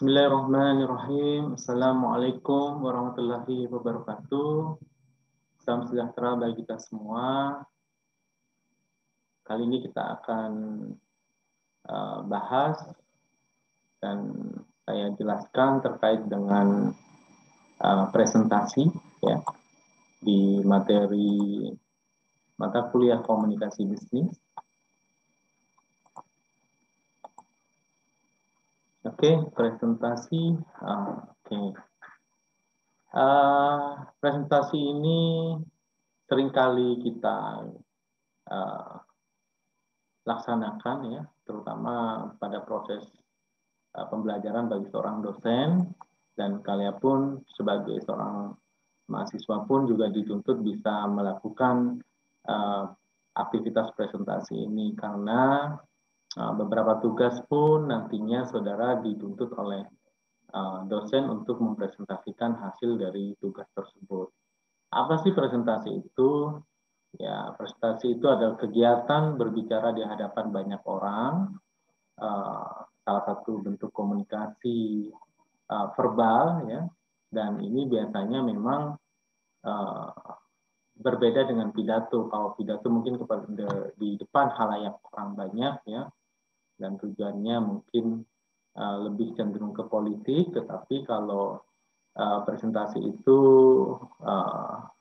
Bismillahirrahmanirrahim. Assalamualaikum warahmatullahi wabarakatuh. Salam sejahtera bagi kita semua. Kali ini kita akan bahas dan saya jelaskan terkait dengan presentasi ya di materi mata kuliah komunikasi bisnis. Oke, presentasi. Presentasi ini seringkali kita laksanakan ya, terutama pada proses pembelajaran bagi seorang dosen, dan kalian pun sebagai seorang mahasiswa pun juga dituntut bisa melakukan aktivitas presentasi ini, karena beberapa tugas pun nantinya saudara dituntut oleh dosen untuk mempresentasikan hasil dari tugas tersebut. Apa sih presentasi itu? Ya, presentasi itu adalah kegiatan berbicara di hadapan banyak orang, salah satu bentuk komunikasi verbal ya, dan ini biasanya memang berbeda dengan pidato. Kalau pidato mungkin di depan halayak orang banyak ya, dan tujuannya mungkin lebih cenderung ke politik, tetapi kalau presentasi itu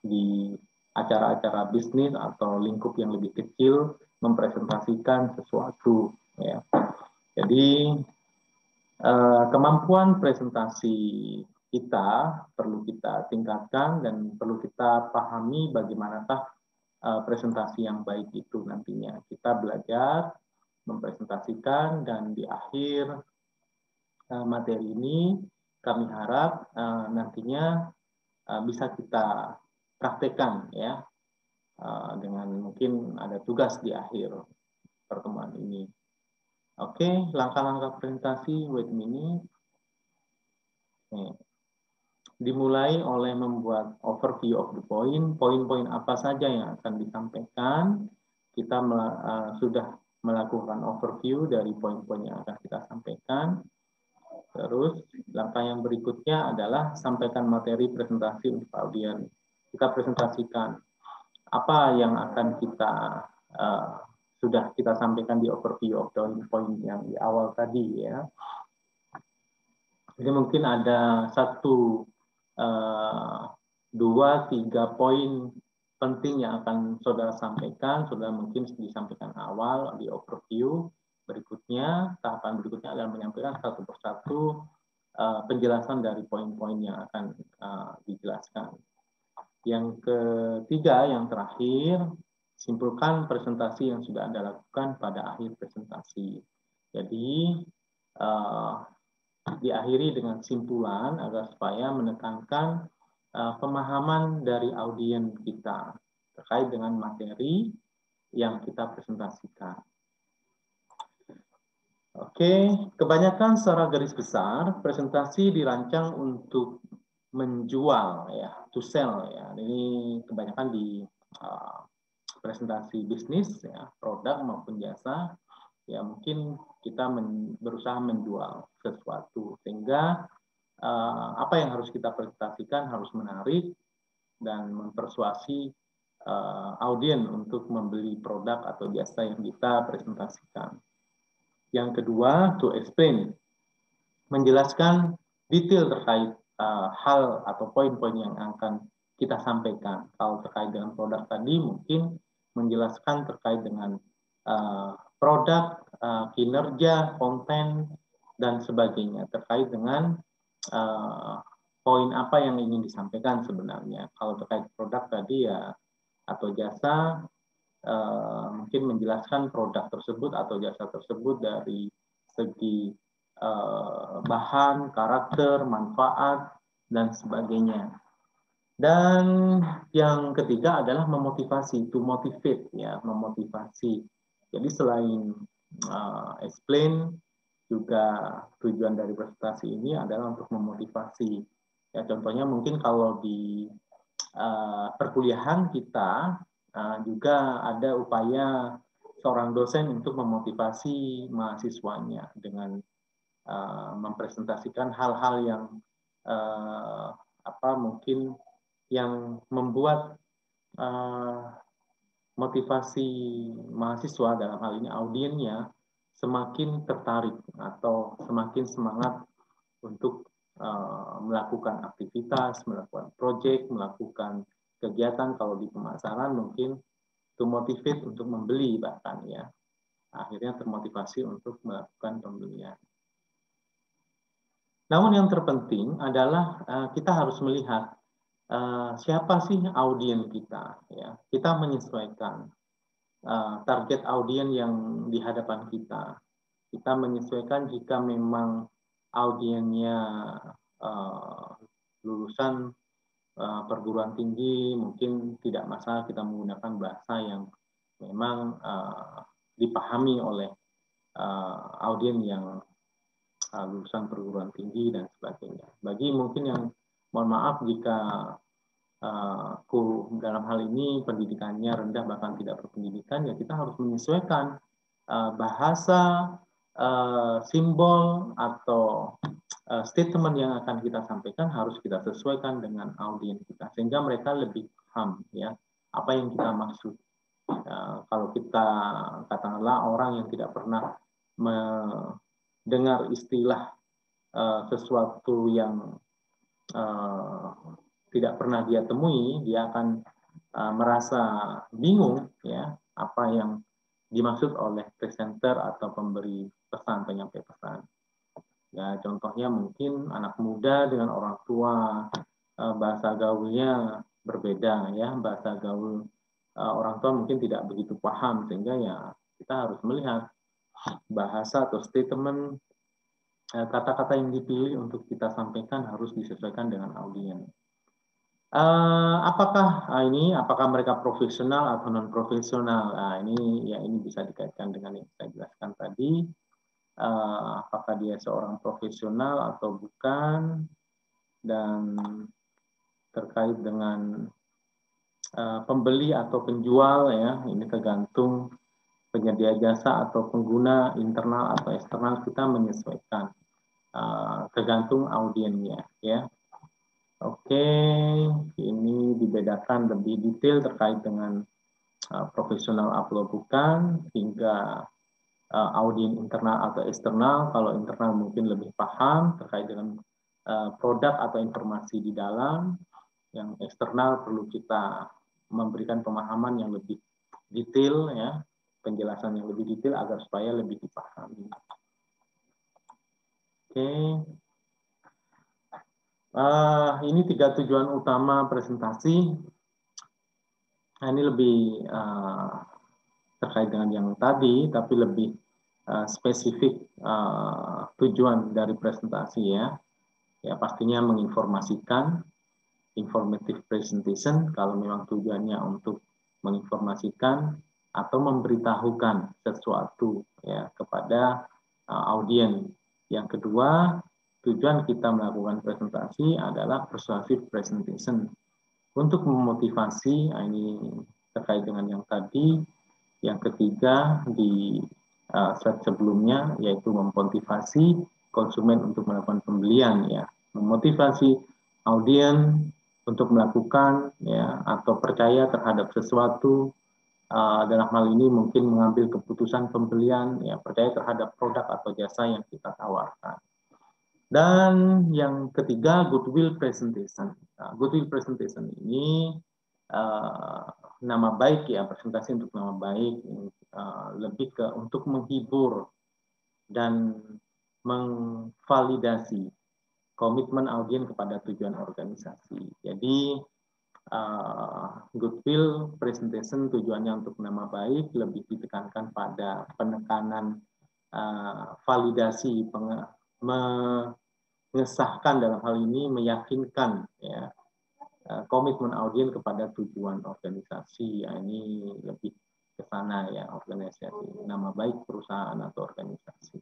di acara-acara bisnis atau lingkup yang lebih kecil mempresentasikan sesuatu ya. Jadi kemampuan presentasi kita perlu kita tingkatkan dan perlu kita pahami bagaimanakah presentasi yang baik itu nantinya. Kita belajar mempresentasikan, dan di akhir materi ini kami harap nantinya bisa kita praktekkan ya, dengan mungkin ada tugas di akhir pertemuan ini. Oke, langkah-langkah presentasi, wait a minute. Dimulai oleh membuat overview of the point, poin-poin apa saja yang akan disampaikan. Kita sudah melakukan overview dari poin-poin yang akan kita sampaikan. Terus langkah yang berikutnya adalah sampaikan materi presentasi untuk audiens. Kita presentasikan apa yang akan kita sudah kita sampaikan di overview of the point yang di awal tadi ya. Jadi mungkin ada 1, 2, 3 poin penting yang akan saudara sampaikan. Saudara mungkin disampaikan awal di overview. Berikutnya, tahapan berikutnya adalah menyampaikan satu persatu penjelasan dari poin-poin yang akan dijelaskan. Yang ketiga, yang terakhir, simpulkan presentasi yang sudah Anda lakukan pada akhir presentasi. Jadi diakhiri dengan simpulan agar supaya menekankan pemahaman dari audiens kita terkait dengan materi yang kita presentasikan. Oke, kebanyakan secara garis besar presentasi dirancang untuk menjual ya, to sell ya. Ini kebanyakan di presentasi bisnis ya, produk maupun jasa. Ya mungkin kita berusaha menjual sesuatu, sehingga apa yang harus kita presentasikan harus menarik dan mempersuasi audiens untuk membeli produk atau jasa yang kita presentasikan. Yang kedua, to explain, menjelaskan detail terkait hal atau poin-poin yang akan kita sampaikan. Kalau terkait dengan produk tadi, mungkin menjelaskan terkait dengan produk, kinerja, konten, dan sebagainya, terkait dengan poin apa yang ingin disampaikan sebenarnya. Kalau terkait produk tadi ya atau jasa, mungkin menjelaskan produk tersebut atau jasa tersebut dari segi bahan, karakter, manfaat, dan sebagainya. Dan yang ketiga adalah memotivasi, to motivate ya, memotivasi. Jadi selain explain, juga tujuan dari presentasi ini adalah untuk memotivasi. Ya, contohnya mungkin kalau di perkuliahan kita juga ada upaya seorang dosen untuk memotivasi mahasiswanya dengan mempresentasikan hal-hal yang mungkin yang membuat motivasi mahasiswa dalam hal ini audiennya semakin tertarik atau semakin semangat untuk melakukan aktivitas, melakukan proyek, melakukan kegiatan. Kalau di pemasaran mungkin to motivate untuk membeli bahkan ya. Akhirnya termotivasi untuk melakukan pembelian. Namun yang terpenting adalah kita harus melihat siapa sih audien kita. Ya. Kita menyesuaikan target audien yang di hadapan kita. Kita menyesuaikan jika memang audiennya lulusan perguruan tinggi, mungkin tidak masalah kita menggunakan bahasa yang memang dipahami oleh audien yang lulusan perguruan tinggi dan sebagainya. Bagi mungkin yang mohon maaf jika dalam hal ini pendidikannya rendah bahkan tidak berpendidikan, ya kita harus menyesuaikan bahasa, simbol atau statement yang akan kita sampaikan harus kita sesuaikan dengan audiens kita sehingga mereka lebih paham ya apa yang kita maksud. Kalau kita katakanlah orang yang tidak pernah mendengar istilah sesuatu yang tidak pernah dia temui, dia akan merasa bingung ya apa yang dimaksud oleh presenter atau pemberi pesan, penyampai pesan. Ya, contohnya mungkin anak muda dengan orang tua bahasa gaulnya berbeda ya, bahasa gaul orang tua mungkin tidak begitu paham sehingga ya kita harus melihat bahasa atau statement kata-kata yang dipilih untuk kita sampaikan harus disesuaikan dengan audiens. Apakah mereka profesional atau non profesional? Nah, ini bisa dikaitkan dengan yang saya jelaskan tadi. Apakah dia seorang profesional atau bukan, dan terkait dengan pembeli atau penjual ya, ini tergantung penyedia jasa atau pengguna internal atau eksternal, kita menyesuaikan tergantung audiennya ya. Oke, ini dibedakan lebih detail terkait dengan profesional atau bukan, hingga audiens internal atau eksternal. Kalau internal mungkin lebih paham terkait dengan produk atau informasi di dalam. Yang eksternal perlu kita memberikan pemahaman yang lebih detail ya, penjelasan yang lebih detail agar supaya lebih dipahami. Oke. Ini 3 tujuan utama presentasi. Nah, ini lebih terkait dengan yang tadi, tapi lebih spesifik tujuan dari presentasi ya. Ya pastinya menginformasikan, informative presentation kalau memang tujuannya untuk menginformasikan atau memberitahukan sesuatu ya kepada audiens. Yang kedua, tujuan kita melakukan presentasi adalah persuasive presentation untuk memotivasi. Ini terkait dengan yang tadi. Yang ketiga di slide sebelumnya yaitu memotivasi konsumen untuk melakukan pembelian ya, memotivasi audiens untuk melakukan ya atau percaya terhadap sesuatu, dalam hal ini mungkin mengambil keputusan pembelian ya, percaya terhadap produk atau jasa yang kita tawarkan. Dan yang ketiga, goodwill presentation. Goodwill presentation ini nama baik ya, presentasi untuk nama baik, lebih ke untuk menghibur dan mengvalidasi komitmen audiens kepada tujuan organisasi. Jadi goodwill presentation tujuannya untuk nama baik, lebih ditekankan pada penekanan validasi, mengesahkan dalam hal ini, meyakinkan ya komitmen audiens kepada tujuan organisasi. Ya, ini lebih ke sana ya, organisasi, nama baik perusahaan atau organisasi.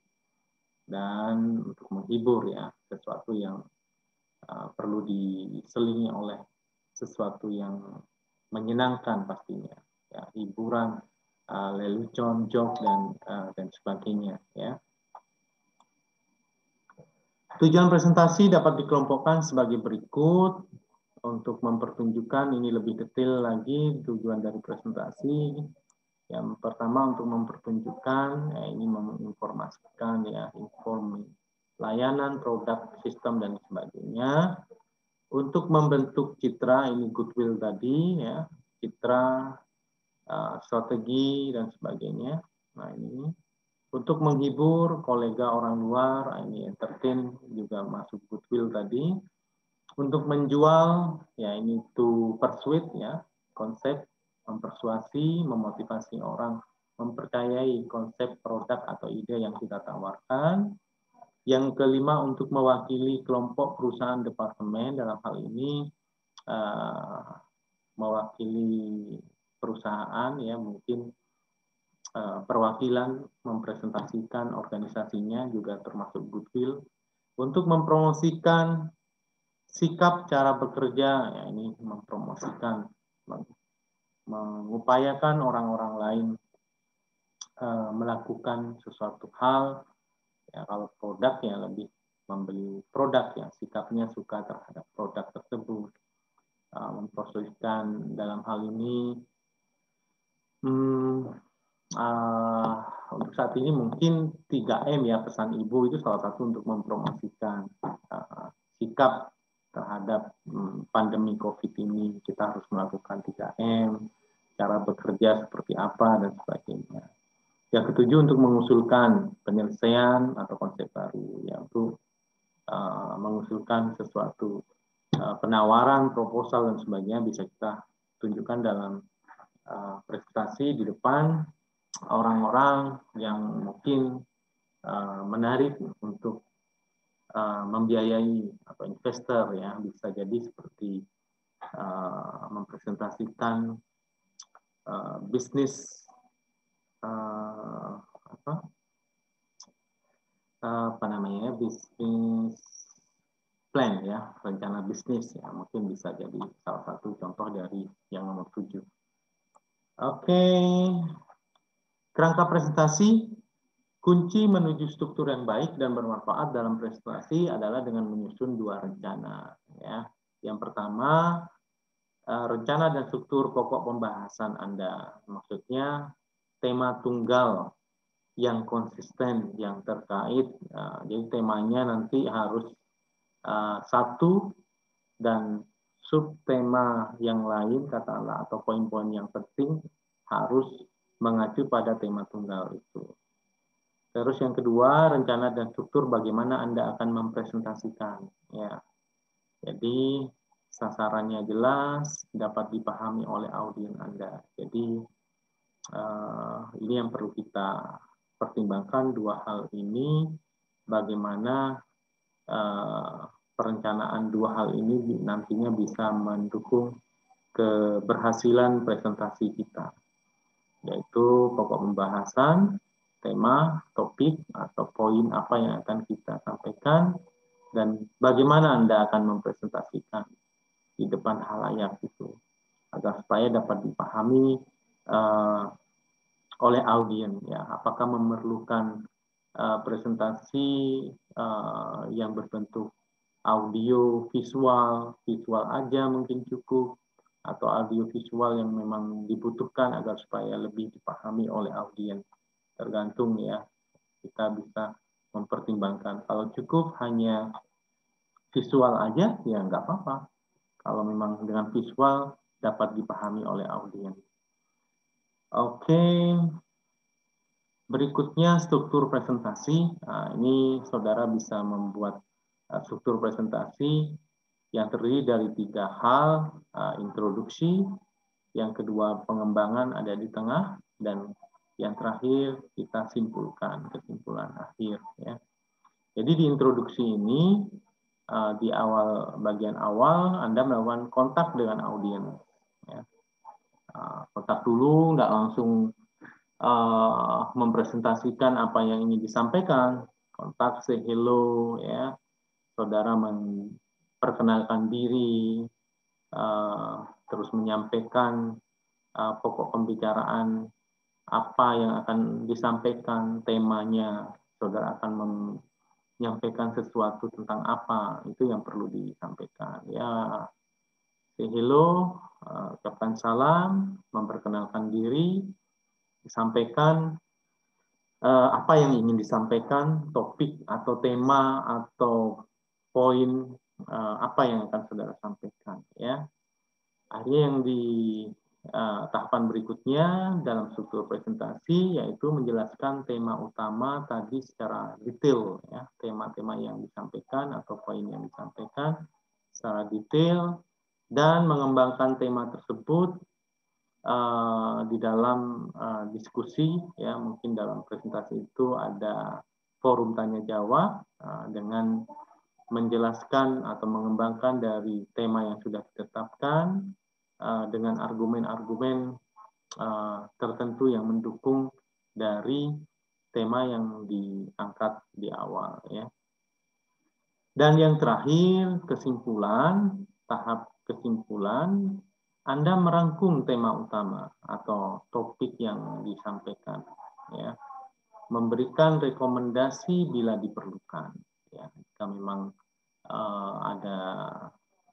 Dan untuk menghibur ya, sesuatu yang perlu diselingi oleh sesuatu yang menyenangkan pastinya ya, hiburan, lelucon, joke dan sebagainya ya. Tujuan presentasi dapat dikelompokkan sebagai berikut. Untuk mempertunjukkan ini lebih detail lagi tujuan dari presentasi. Yang pertama untuk mempertunjukkan, ini menginformasikan ya, inform layanan, produk, sistem dan sebagainya. Untuk membentuk citra, ini goodwill tadi ya, citra, strategi dan sebagainya. Nah ini untuk menghibur kolega orang luar, ini entertain juga masuk goodwill tadi. Untuk menjual, ya ini to persuade ya, konsep mempersuasi, memotivasi orang mempercayai konsep produk atau ide yang kita tawarkan. Yang kelima untuk mewakili kelompok perusahaan departemen, dalam hal ini mewakili perusahaan ya, mungkin perwakilan mempresentasikan organisasinya juga termasuk goodwill. Untuk mempromosikan sikap cara bekerja, ya ini mempromosikan, mengupayakan orang-orang lain melakukan sesuatu hal, ya kalau produk ya lebih membeli produk yang sikapnya suka terhadap produk tersebut. Mempromosikan dalam hal ini untuk saat ini mungkin 3M ya, pesan ibu itu salah satu untuk mempromosikan sikap terhadap pandemi COVID ini. Kita harus melakukan 3M, cara bekerja seperti apa dan sebagainya. Yang ketujuh untuk mengusulkan penyelesaian atau konsep baru, yaitu mengusulkan sesuatu penawaran, proposal dan sebagainya bisa kita tunjukkan dalam presentasi di depan orang-orang yang mungkin menarik untuk membiayai atau investor ya, bisa jadi seperti mempresentasikan bisnis apa namanya, bisnis plan ya, rencana bisnis ya, mungkin bisa jadi salah satu contoh dari yang nomor 7. Oke, kerangka presentasi. Kunci menuju struktur yang baik dan bermanfaat dalam presentasi adalah dengan menyusun 2 rencana. Ya. Yang pertama, rencana dan struktur pokok pembahasan Anda. Maksudnya tema tunggal yang konsisten, yang terkait. Jadi temanya nanti harus satu dan subtema yang lain, katakanlah, atau poin-poin yang penting harus mengacu pada tema tunggal itu. Terus yang kedua, rencana dan struktur bagaimana Anda akan mempresentasikan. Ya. Jadi sasarannya jelas, dapat dipahami oleh audiens Anda. Jadi ini yang perlu kita pertimbangkan, 2 hal ini, bagaimana perencanaan 2 hal ini nantinya bisa mendukung keberhasilan presentasi kita, yaitu pokok pembahasan, tema, topik, atau poin apa yang akan kita sampaikan, dan bagaimana Anda akan mempresentasikan di depan halayak itu, agar supaya dapat dipahami oleh audiens. Ya, apakah memerlukan presentasi yang berbentuk audio, visual aja mungkin cukup, atau audio visual yang memang dibutuhkan agar supaya lebih dipahami oleh audiens. Tergantung ya, kita bisa mempertimbangkan. Kalau cukup hanya visual aja, ya nggak apa-apa. Kalau memang dengan visual dapat dipahami oleh audiens. Oke, berikutnya struktur presentasi. Nah, ini saudara bisa membuat struktur presentasi yang terdiri dari 3 hal, introduksi, yang kedua pengembangan ada di tengah, dan yang terakhir kita simpulkan, kesimpulan akhir ya. Jadi di introduksi ini di bagian awal Anda melakukan kontak dengan audiens. Ya. Kontak dulu, nggak langsung mempresentasikan apa yang ingin disampaikan. Kontak, say hello ya. Saudara memperkenalkan diri, terus menyampaikan pokok pembicaraan apa yang akan disampaikan, temanya. Saudara akan menyampaikan sesuatu tentang apa, itu yang perlu disampaikan. Ya, say hello, ucapkan salam, memperkenalkan diri, disampaikan apa yang ingin disampaikan, topik atau tema atau poin apa yang akan saudara sampaikan. Ya, akhirnya yang di tahapan berikutnya dalam struktur presentasi yaitu menjelaskan tema utama tadi secara detail, ya, tema-tema yang disampaikan atau poin yang disampaikan secara detail dan mengembangkan tema tersebut di dalam diskusi, ya, mungkin dalam presentasi itu ada forum tanya jawab dengan menjelaskan atau mengembangkan dari tema yang sudah ditetapkan dengan argumen-argumen tertentu yang mendukung dari tema yang diangkat di awal, ya. Dan yang terakhir, kesimpulan, tahap kesimpulan, Anda merangkum tema utama atau topik yang disampaikan, ya. Memberikan rekomendasi bila diperlukan, ya. Jika memang ada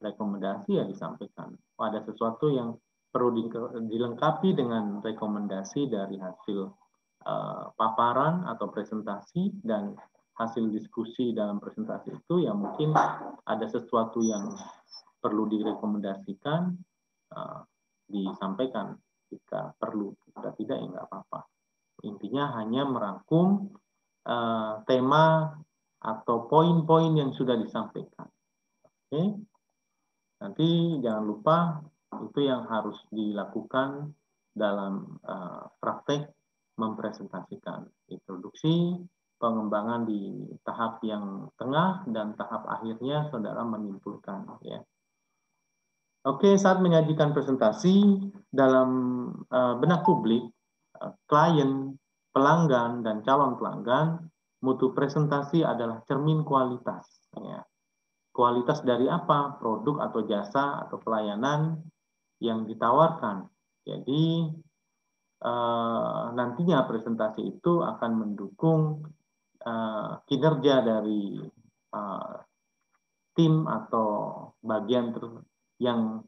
rekomendasi ya disampaikan. Ada sesuatu yang perlu dilengkapi dengan rekomendasi dari hasil paparan atau presentasi dan hasil diskusi dalam presentasi itu, ya mungkin ada sesuatu yang perlu direkomendasikan, disampaikan jika perlu. Jika tidak ya nggak apa-apa. Intinya hanya merangkum tema atau poin-poin yang sudah disampaikan. Oke, nanti jangan lupa itu yang harus dilakukan dalam praktek mempresentasikan. Introduksi, pengembangan di tahap yang tengah, dan tahap akhirnya saudara menyimpulkan, ya. Oke, saat menyajikan presentasi dalam benak publik, klien, pelanggan, dan calon pelanggan, mutu presentasi adalah cermin kualitas, ya. Kualitas dari apa? Produk atau jasa atau pelayanan yang ditawarkan. Jadi nantinya presentasi itu akan mendukung kinerja dari tim atau bagian yang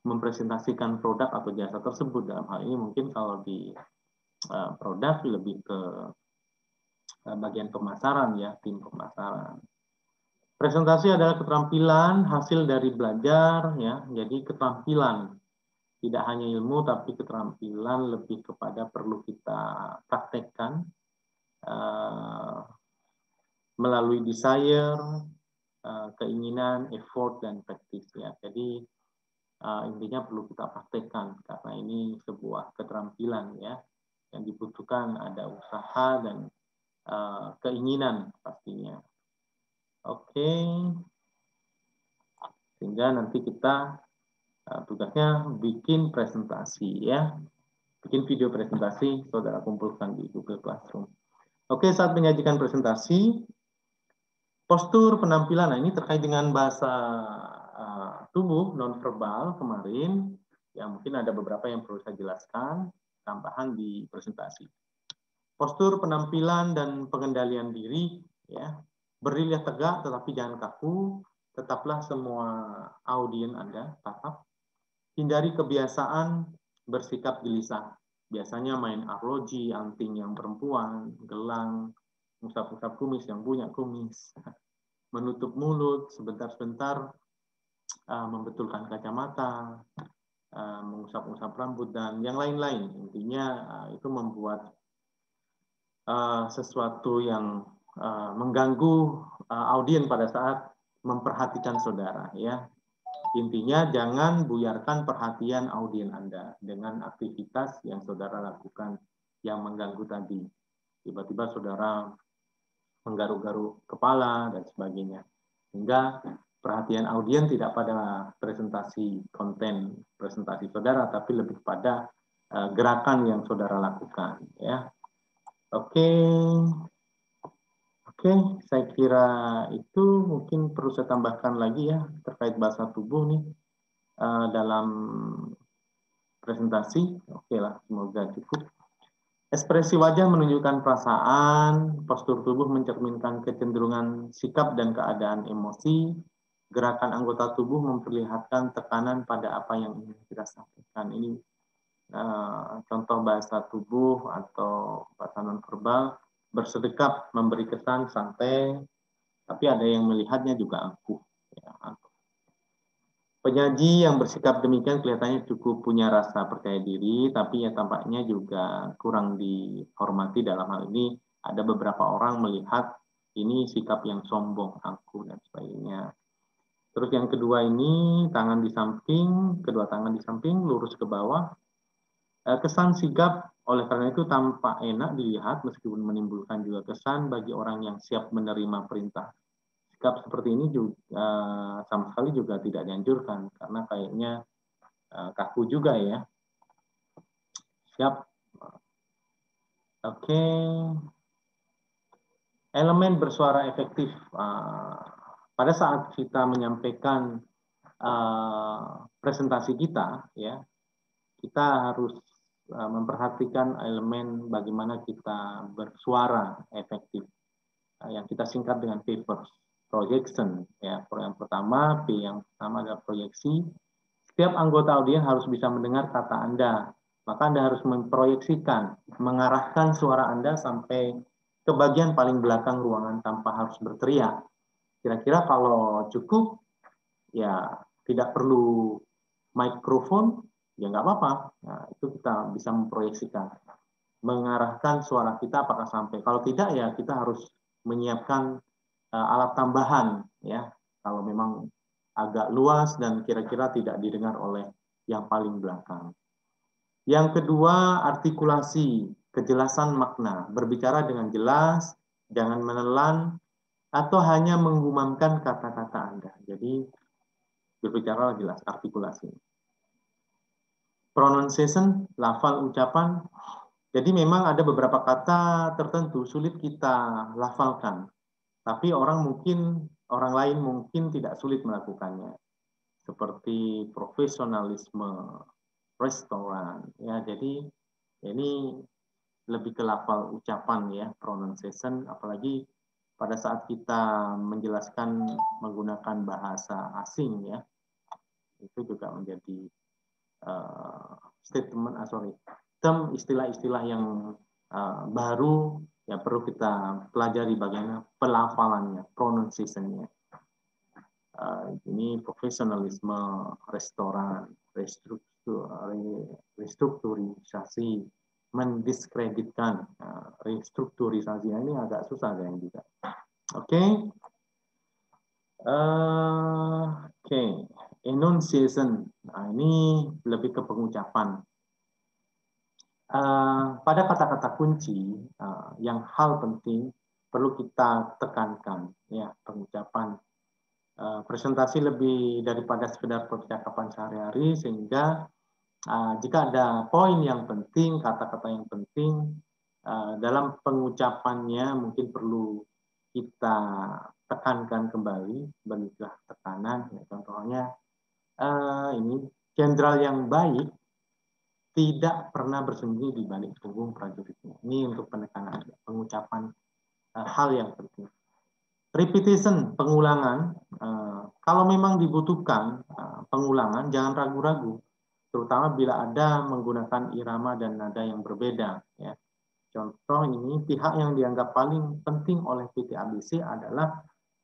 mempresentasikan produk atau jasa tersebut. Dalam hal ini mungkin kalau di produk lebih ke bagian pemasaran, ya, tim pemasaran. Presentasi adalah keterampilan hasil dari belajar, ya. Jadi keterampilan tidak hanya ilmu, tapi keterampilan lebih kepada perlu kita praktekkan melalui desire, keinginan, effort, dan praktis, ya. Jadi intinya perlu kita praktekkan karena ini sebuah keterampilan, ya, yang dibutuhkan ada usaha dan keinginan pastinya. Oke, sehingga nanti kita tugasnya bikin presentasi, ya, bikin video presentasi, saudara kumpulkan di Google Classroom. Oke, saat menyajikan presentasi, postur penampilan, nah ini terkait dengan bahasa tubuh nonverbal kemarin, ya mungkin ada beberapa yang perlu saya jelaskan, tambahan di presentasi. Postur penampilan dan pengendalian diri, ya, berdiri tegak tetapi jangan kaku, tetaplah semua audien Anda tatap. Hindari kebiasaan bersikap gelisah. Biasanya main arloji, anting yang perempuan, gelang, usap-usap kumis yang punya kumis, menutup mulut, sebentar-sebentar membetulkan kacamata, mengusap-usap rambut, dan yang lain-lain. Intinya itu membuat sesuatu yang mengganggu audien pada saat memperhatikan saudara, ya. Intinya jangan buyarkan perhatian audien Anda dengan aktivitas yang saudara lakukan yang mengganggu tadi. Tiba-tiba saudara menggaruk-garuk kepala dan sebagainya. Sehingga perhatian audien tidak pada presentasi konten presentasi saudara, tapi lebih pada gerakan yang saudara lakukan, ya. Oke, saya kira itu mungkin perlu saya tambahkan lagi, ya, terkait bahasa tubuh nih dalam presentasi. Oke lah, semoga cukup. Ekspresi wajah menunjukkan perasaan, postur tubuh mencerminkan kecenderungan sikap dan keadaan emosi, gerakan anggota tubuh memperlihatkan tekanan pada apa yang ingin kita sampaikan. Ini contoh bahasa tubuh atau bahasa nonverbal, bersedekap memberi kesan santai, tapi ada yang melihatnya juga angkuh. Ya, angkuh. Penyaji yang bersikap demikian kelihatannya cukup punya rasa percaya diri, tapi ya tampaknya juga kurang dihormati. Dalam hal ini ada beberapa orang melihat ini sikap yang sombong, angkuh, dan sebagainya. Terus yang kedua ini, tangan di samping, kedua tangan di samping, lurus ke bawah. Kesan sigap oleh karena itu tampak enak dilihat meskipun menimbulkan juga kesan bagi orang yang siap menerima perintah. Sikap seperti ini juga sama sekali juga tidak dianjurkan karena kayaknya kaku juga ya. Siap. Oke. Elemen bersuara efektif. Pada saat kita menyampaikan presentasi kita, ya, kita harus memperhatikan elemen bagaimana kita bersuara efektif, yang kita singkat dengan papers. Projection, ya, yang pertama, P yang pertama adalah proyeksi. Setiap anggota audiens harus bisa mendengar kata Anda, maka Anda harus memproyeksikan, mengarahkan suara Anda sampai ke bagian paling belakang ruangan tanpa harus berteriak. Kira-kira kalau cukup, ya tidak perlu mikrofon, ya nggak apa-apa. Nah, itu kita bisa memproyeksikan, mengarahkan suara kita apakah sampai. Kalau tidak, ya kita harus menyiapkan alat tambahan, ya. Kalau memang agak luas dan kira-kira tidak didengar oleh yang paling belakang. Yang kedua, artikulasi, kejelasan makna, berbicara dengan jelas, jangan menelan atau hanya menggumamkan kata-kata Anda. Jadi berbicara jelas, artikulasi. Pronunciation, lafal ucapan. Jadi memang ada beberapa kata tertentu sulit kita lafalkan, tapi orang lain mungkin tidak sulit melakukannya. Seperti profesionalisme, restoran, ya. Jadi ini lebih ke lafal ucapan ya, pronunciation, apalagi pada saat kita menjelaskan menggunakan bahasa asing ya, itu juga menjadi term, istilah-istilah yang baru ya, perlu kita pelajari bagaimana pelafalannya, pronunciation-nya. Ini profesionalisme, restoran, restrukturisasi, mendiskreditkan, restrukturisasi ini agak susah kayaknya juga. Oke. Oke. Enunciation. Nah, ini lebih ke pengucapan. Pada kata-kata kunci yang hal penting perlu kita tekankan ya, pengucapan. Presentasi lebih daripada sekedar percakapan sehari-hari, sehingga jika ada poin yang penting, kata-kata yang penting dalam pengucapannya mungkin perlu kita tekankan kembali, berilah tekanan. Ya, contohnya ini, jenderal yang baik tidak pernah bersembunyi di balik punggung prajuritnya. Ini untuk penekanan pengucapan hal yang penting. Repetition, pengulangan. Kalau memang dibutuhkan pengulangan, jangan ragu-ragu, terutama bila ada menggunakan irama dan nada yang berbeda. Ya. Contoh ini, pihak yang dianggap paling penting oleh PT ABC adalah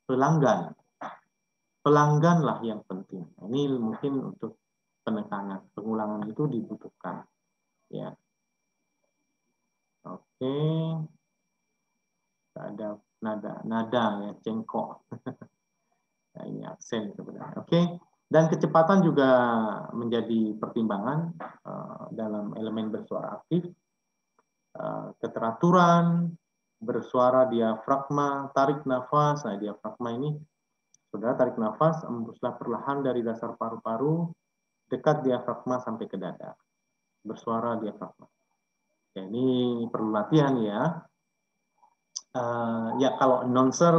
pelanggan. Pelangganlah yang penting. Ini mungkin untuk penekanan, pengulangan itu dibutuhkan. Ya, oke. Ada nada ya, cengkok. Nah, ini aksen sebenarnya. Oke. Dan kecepatan juga menjadi pertimbangan dalam elemen bersuara aktif. Keteraturan, bersuara diafragma, tarik nafas. Nah, diafragma ini, saudara tarik nafas, embuslah perlahan dari dasar paru-paru, dekat diafragma sampai ke dada. Bersuara diafragma. Ya, ini perlu latihan ya. Ya kalau announcer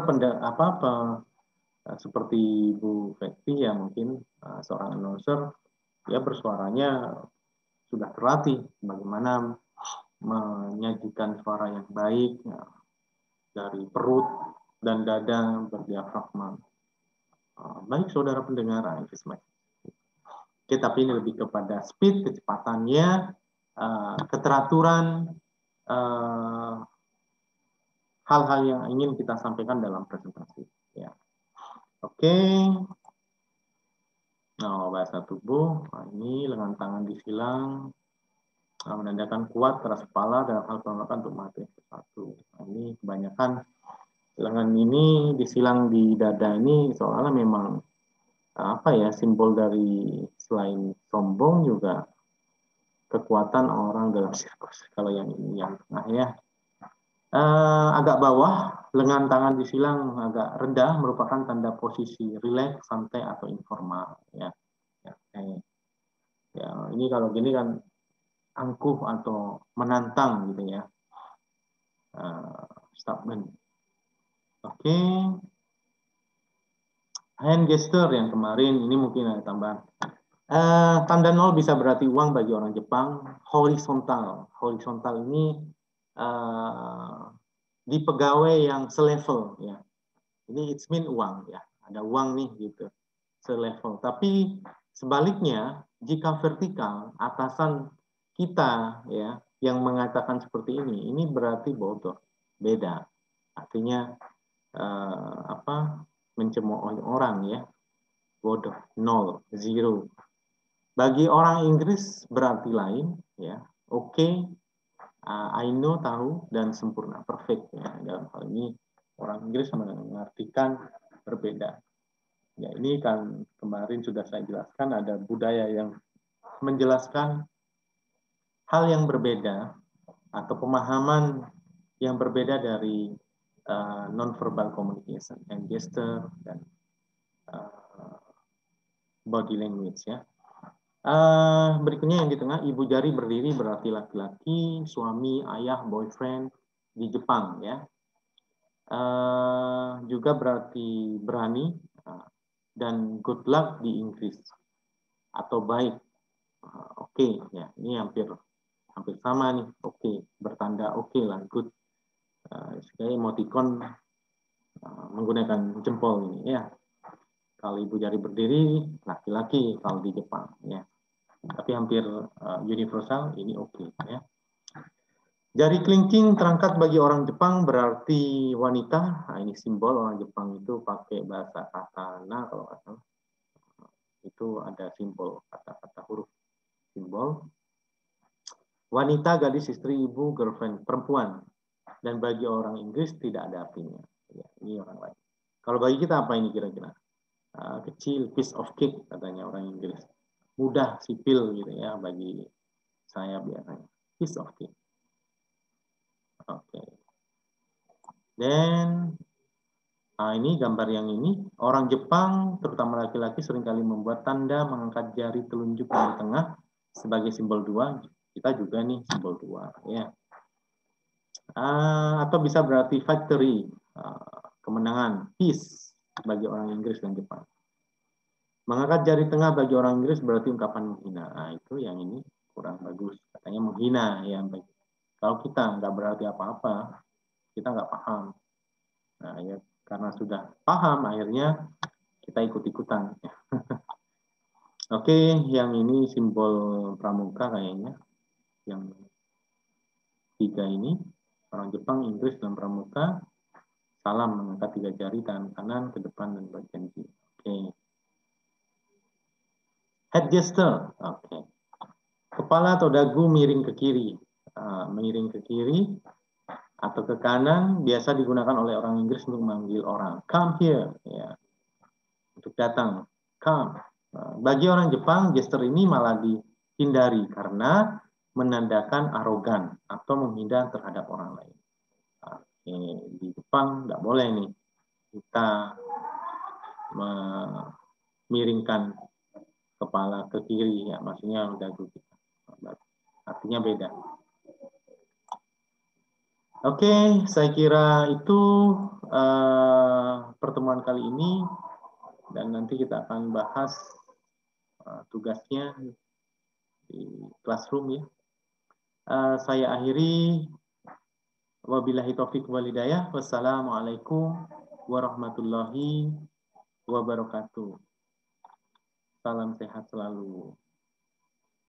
seperti Bu Fekti ya, mungkin seorang announcer ya bersuaranya sudah terlatih bagaimana menyajikan suara yang baik ya, dari perut dan dada berdiafragma. Baik saudara pendengar, oke, tapi ini lebih kepada speed, kecepatannya, keteraturan, hal-hal yang ingin kita sampaikan dalam presentasi. Ya. Oke. Nah, bahasa tubuh, ini lengan tangan disilang, menandakan kuat, keras kepala dalam hal penolakan untuk mati. Satu. Ini kebanyakan lengan ini disilang di dada ini soalnya memang apa ya, simbol dari selain sombong juga kekuatan orang dalam sirkus. Kalau yang ini yang tengah ya, agak bawah, lengan tangan disilang agak rendah merupakan tanda posisi rileks, santai atau informal ya. Ya, ini kalau gini kan angkuh atau menantang gitu ya. Statement. Oke. Hand gesture yang kemarin ini mungkin ada tambahan. Tanda 0 bisa berarti uang bagi orang Jepang. Horizontal. Horizontal ini di pegawai yang selevel ya. Ini it's mean uang ya. Ada uang nih gitu. Selevel. Tapi sebaliknya jika vertikal, atasan kita ya yang mengatakan seperti ini berarti bodoh. Beda. Artinya mencemooh orang ya. Bodoh, 0, 0. Bagi orang Inggris berarti lain ya. Oke, I know, tahu, dan sempurna, perfect ya. Dalam hal ini orang Inggris mengartikan berbeda. Ya, ini kan kemarin sudah saya jelaskan, ada budaya yang menjelaskan hal yang berbeda atau pemahaman yang berbeda dari non-verbal communication and gesture dan body language ya. Berikutnya yang di tengah, ibu jari berdiri berarti laki-laki, suami, ayah, boyfriend di Jepang ya. Juga berarti berani dan good luck di Inggris atau baik. Oke, ya ini hampir sama nih. Oke, bertanda oke lah, good. Sekali emoticon menggunakan jempol ini ya. Kalau ibu jari berdiri laki-laki kalau di Jepang ya. Tapi hampir universal ini oke ya. Jari kelingking terangkat bagi orang Jepang berarti wanita. Nah, ini simbol orang Jepang itu pakai bahasa katana kalau nggak salah. Itu ada simbol kata-kata huruf simbol. Wanita, gadis, istri, ibu, girlfriend, perempuan. Dan bagi orang Inggris tidak ada artinya. Ya, ini orang lain. Kalau bagi kita apa ini kira-kira? Kecil, piece of cake katanya orang Inggris. Mudah, sipil gitu ya bagi saya biasanya. Piece of cake. Oke. Dan ini gambar yang ini. Orang Jepang, terutama laki-laki, seringkali membuat tanda mengangkat jari telunjuk dari tengah sebagai simbol 2. Kita juga nih simbol 2 ya. Atau bisa berarti victory, kemenangan, peace bagi orang Inggris dan Jepang. Mengangkat jari tengah bagi orang Inggris berarti ungkapan menghina. Nah, itu yang ini kurang bagus. Katanya menghina ya. Kalau kita nggak berarti apa-apa, kita nggak paham. Nah, ya karena sudah paham, akhirnya kita ikut-ikutan. Oke, yang ini simbol pramuka kayaknya. Yang 3 ini, orang Jepang, Inggris, dan pramuka. Salam mengangkat 3 jari, tangan kanan ke depan dan bagian kiri. Oke. Head gesture. Oke. Kepala atau dagu miring ke kiri. Miring ke kiri atau ke kanan biasa digunakan oleh orang Inggris untuk memanggil orang. Come here. Ya. Untuk datang. Come. Bagi orang Jepang, gesture ini malah dihindari karena menandakan arogan atau menghindar terhadap orang lain. Oke. Di Jepang nggak boleh nih kita memiringkan kepala ke kiri, ya maksudnya dagu kita. Artinya beda. Oke, saya kira itu pertemuan kali ini, dan nanti kita akan bahas tugasnya di classroom ya. Saya akhiri. Wabillahi taufiq wal hidayah. Wassalamualaikum warahmatullahi wabarakatuh. Salam sehat selalu.